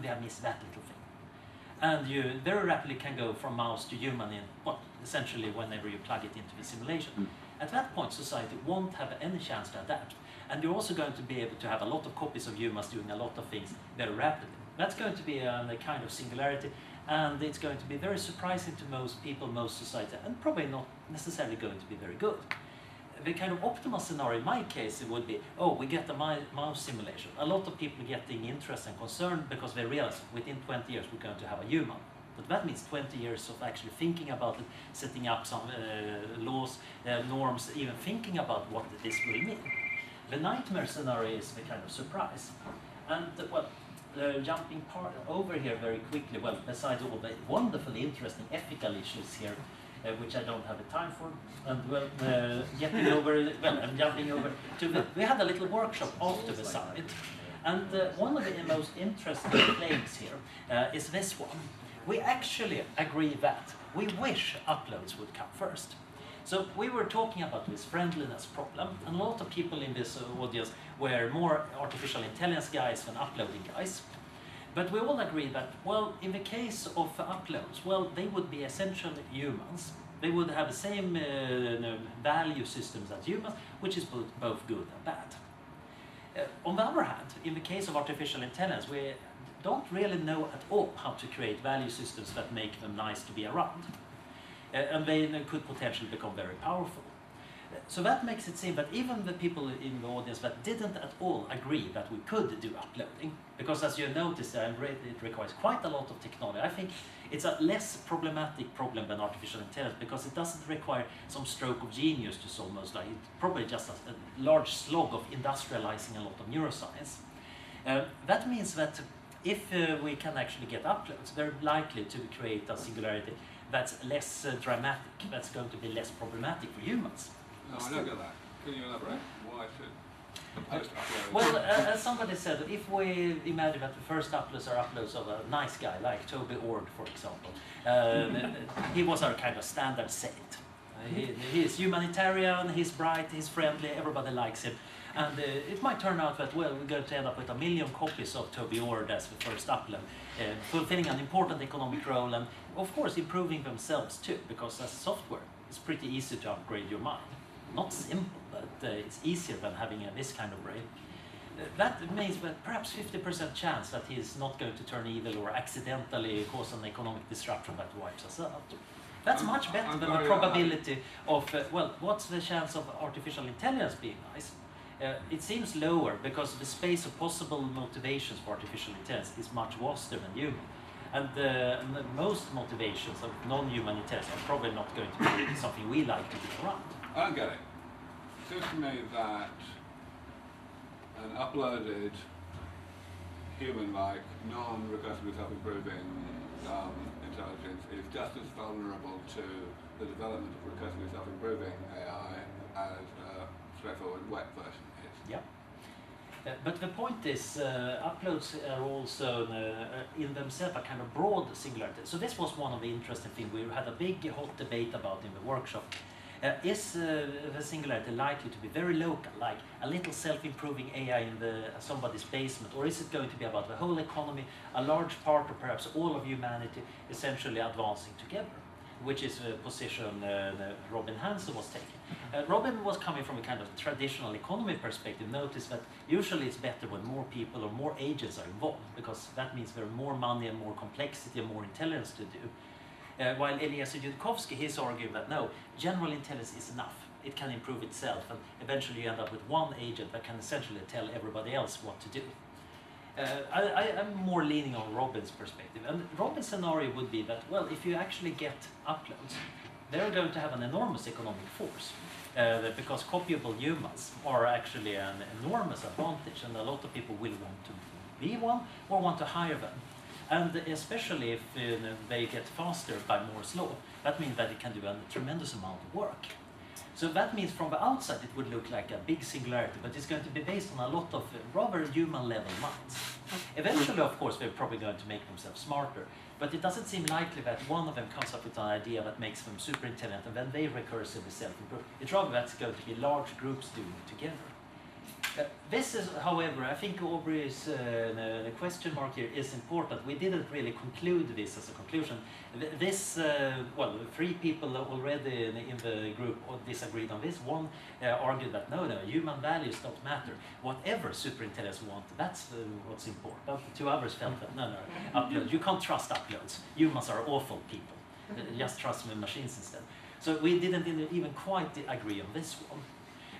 we have missed that little thing. And you very rapidly can go from mouse to human in, well, essentially whenever you plug it into the simulation. At that point, society won't have any chance to adapt. And you're also going to be able to have a lot of copies of humans doing a lot of things very rapidly. That's going to be a kind of singularity, and it's going to be very surprising to most people, most society, and probably not necessarily going to be very good. The kind of optimal scenario in my case, it would be, oh, we get the mouse simulation. A lot of people getting interest and concerned because they realize within 20 years we're going to have a human. But that means 20 years of actually thinking about it, setting up some laws, norms, even thinking about what this will mean. The nightmare scenario is the kind of surprise. And well, jumping over here very quickly, well, besides all the wonderfully interesting ethical issues here, which I don't have the time for, and well, getting over, well, I'm jumping over to we had a little workshop after the summit, and one of the most interesting claims here is this one. We actually agree that we wish uploads would come first. So we were talking about this friendliness problem, and a lot of people in this audience were more artificial intelligence guys than uploading guys. But we all agree that, well, in the case of uploads, well, they would be essentially humans. They would have the same value systems as humans, which is both good and bad. On the other hand, in the case of artificial intelligence, we don't really know at all how to create value systems that make them nice to be around. And they could potentially become very powerful. So that makes it seem that even the people in the audience that didn't at all agree that we could do uploading, because as you noticed, it requires quite a lot of technology. I think it's a less problematic problem than artificial intelligence because it doesn't require some stroke of genius to solve most likely. It's probably just a large slog of industrializing a lot of neuroscience. That means that if we can actually get uploads, they're likely to create a singularity that's less dramatic, that's going to be less problematic for humans. No, I don't get that. Can you elaborate? Why should post-upload? Well, as somebody said, if we imagine that the first uploads are uploads of a nice guy, like Toby Ord, for example, he was our kind of standard saint. He's humanitarian, he's bright, he's friendly, everybody likes him. And it might turn out that, well, we're going to end up with 1 million copies of Toby Ord as the first upload, fulfilling an important economic role and, of course, improving themselves too, because as software, it's pretty easy to upgrade your mind. Not simple, but it's easier than having this kind of brain. That means that perhaps 50% chance that he's not going to turn evil or accidentally cause an economic disruption that wipes us out. That's much better than the probability of, well, what's the chance of artificial intelligence being nice? It seems lower because the space of possible motivations for artificial intelligence is much vaster than human. And most motivations of non-human intelligence are probably not going to be something we like to be around. I don't get it. It seems to me that an uploaded human-like, non-recursively self-improving intelligence is just as vulnerable to the development of recursively self-improving AI as a straightforward wet version is. Yeah. But the point is, uploads are also in themselves a kind of broad singularity. So this was one of the interesting things we had a big hot debate about in the workshop. Is the singularity likely to be very local, like a little self-improving AI in somebody's basement, or is it going to be about the whole economy, a large part or perhaps all of humanity essentially advancing together? Which is the position Robin Hanson was taking. Robin was coming from a kind of traditional economy perspective. Notice that usually it's better when more people or more agents are involved, because that means there are more money and more complexity and more intelligence to do. While Eliezer Yudkowsky, he's arguing that no, general intelligence is enough. It can improve itself, and eventually you end up with one agent that can essentially tell everybody else what to do. I'm more leaning on Robin's perspective, and Robin's scenario would be that, well, if you actually get uploads, they're going to have an enormous economic force, because copyable humans are actually an enormous advantage, and a lot of people will want to be one or want to hire them. And especially if they get faster by Moore's law, that means that it can do a tremendous amount of work. So that means from the outside it would look like a big singularity, but it's going to be based on a lot of rather human-level minds. Eventually, of course, they're probably going to make themselves smarter, but it doesn't seem likely that one of them comes up with an idea that makes them super intelligent and then they recursively self-improve. It's rather that's going to be large groups doing it together. This is, however, I think Aubrey's the question mark here is important. We didn't really conclude this as a conclusion. This, well, 3 people already in the group disagreed on this. One argued that no, human values don't matter. Whatever superintelligence want, that's what's important. 2 others felt that no, upload. You can't trust uploads. Humans are awful people. Just trust the machines instead. So we didn't even quite agree on this one.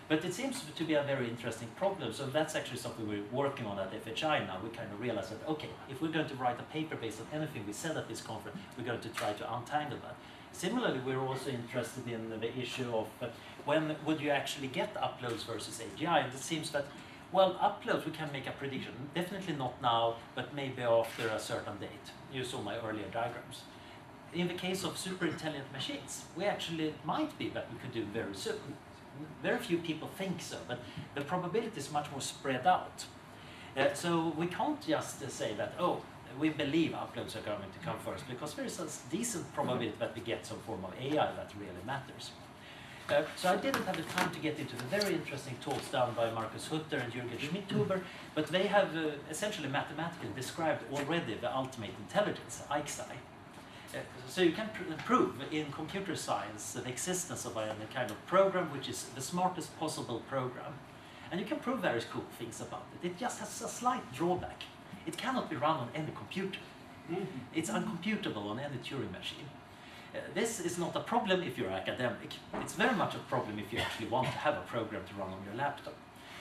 But it seems to be a very interesting problem, so that's actually something we're working on at FHI now. We kind of realize that, okay, if we're going to write a paper based on anything we said at this conference, we're going to try to untangle that. Similarly, we're also interested in the issue of when would you actually get uploads versus AGI, and it seems that, well, uploads, we can make a prediction. Definitely not now, but maybe after a certain date. You saw my earlier diagrams. In the case of super intelligent machines, we actually might be that we could do very soon. Very few people think so, but the probability is much more spread out. So we can't just say that, oh, we believe uploads are going to come first, because there is a decent probability that we get some form of AI that really matters. So I didn't have the time to get into the very interesting talks done by Markus Hutter and Jürgen Schmidhuber, but they have essentially mathematically described already the ultimate intelligence, Eichstein. So you can prove in computer science the existence of a kind of program which is the smartest possible program. And you can prove various cool things about it. It just has a slight drawback. It cannot be run on any computer. It's uncomputable on any Turing machine. This is not a problem if you're academic. It's very much a problem if you actually want to have a program to run on your laptop.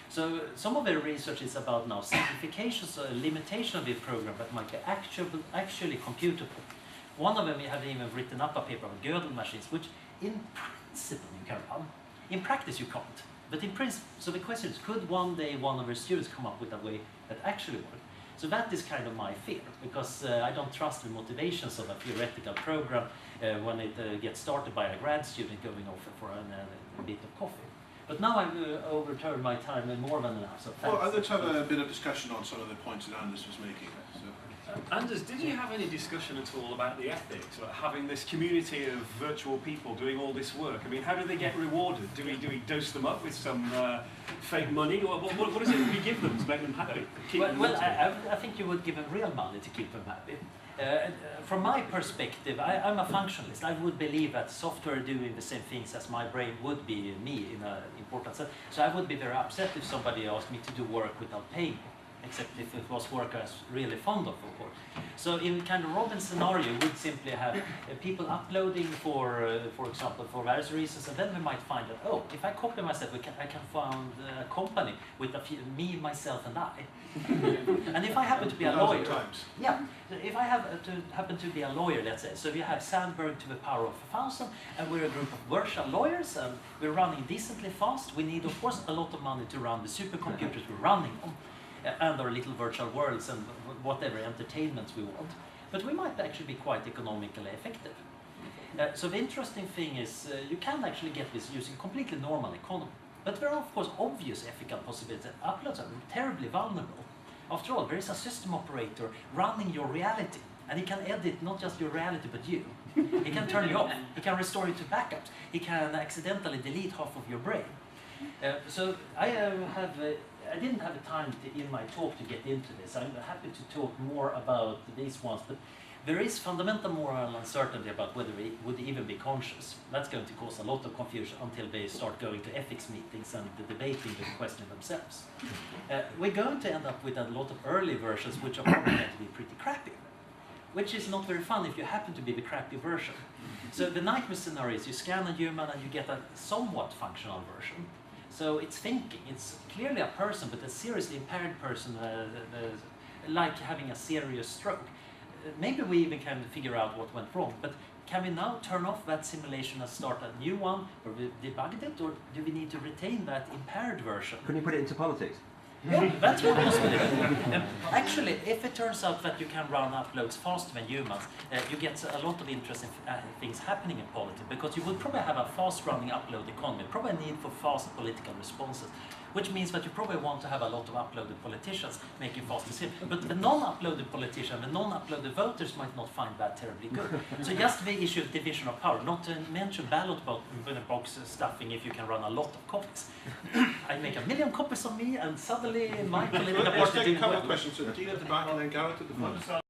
So some of the research is about now simplifications or limitation of the program that might be actually computable. One of them we have even written up a paper on Gildert machines, which in principle you can run. In practice you can't. But in principle, so the question is, could one day one of our students come up with a way that actually works? So that is kind of my fear, because I don't trust the motivations of a theoretical program when it gets started by a grad student going off for a bit of coffee. But now I've overturned my time more than enough, so thanks. Well, let's have a bit of discussion on some of the points that Anders was making. Anders, did you have any discussion at all about the ethics, about having this community of virtual people doing all this work? I mean, how do they get rewarded? Do we dose them up with some fake money, or what is it we give them to make them happy? I think you would give them real money to keep them happy. From my perspective, I'm a functionalist. I would believe that software doing the same things as my brain would be me in an important sense. So I would be very upset if somebody asked me to do work without paying me, except if it was work I was really fond of course. So in kind of Robin's scenario, we'd simply have people uploading for example, for various reasons, and then we might find that, oh, if I copy myself, I can found a company with a few, me, myself, and I. And if I happen to be a lawyer, yeah, if I happen to be a lawyer, let's say, so we have Sandberg to the power of 1,000, and we're a group of virtual lawyers, and we're running decently fast. We need, of course, a lot of money to run the supercomputers we're running on, and our little virtual worlds and whatever entertainments we want. But we might actually be quite economically effective. So the interesting thing is you can actually get this using completely normal economy. But there are of course obvious ethical possibilities. Uploads are terribly vulnerable. After all, there is a system operator running your reality, and he can edit not just your reality but you. He can turn you off, he can restore you to backups, he can accidentally delete half of your brain. So I didn't have the time in my talk to get into this. I'm happy to talk more about these ones, but there is fundamental moral uncertainty about whether we would even be conscious. That's going to cause a lot of confusion until they start going to ethics meetings and debating the question themselves. We're going to end up with a lot of early versions which are probably going to be pretty crappy, which is not very fun if you happen to be the crappy version. So the nightmare scenario is you scan a human and you get a somewhat functional version. So it's thinking, it's clearly a person, but a seriously impaired person, like having a serious stroke. Maybe we even can figure out what went wrong, but can we now turn off that simulation and start a new one, or we debugged it, or do we need to retain that impaired version? Can you put it into politics? Yeah, that's one possibility. Actually, if it turns out that you can run uploads faster than humans, you get a lot of interesting things happening in politics, because you would probably have a fast-running upload economy, probably a need for fast political responses. which means that you probably want to have a lot of uploaded politicians making fast decisions. But the non-uploaded politician, the non-uploaded voters might not find that terribly good. So just the issue of division of power, not to mention ballot box stuffing if you can run a lot of copies. I make 1 million copies of me and suddenly my political Let's party take a didn't couple work. of questions. So Dean at the back and then Gareth at the front.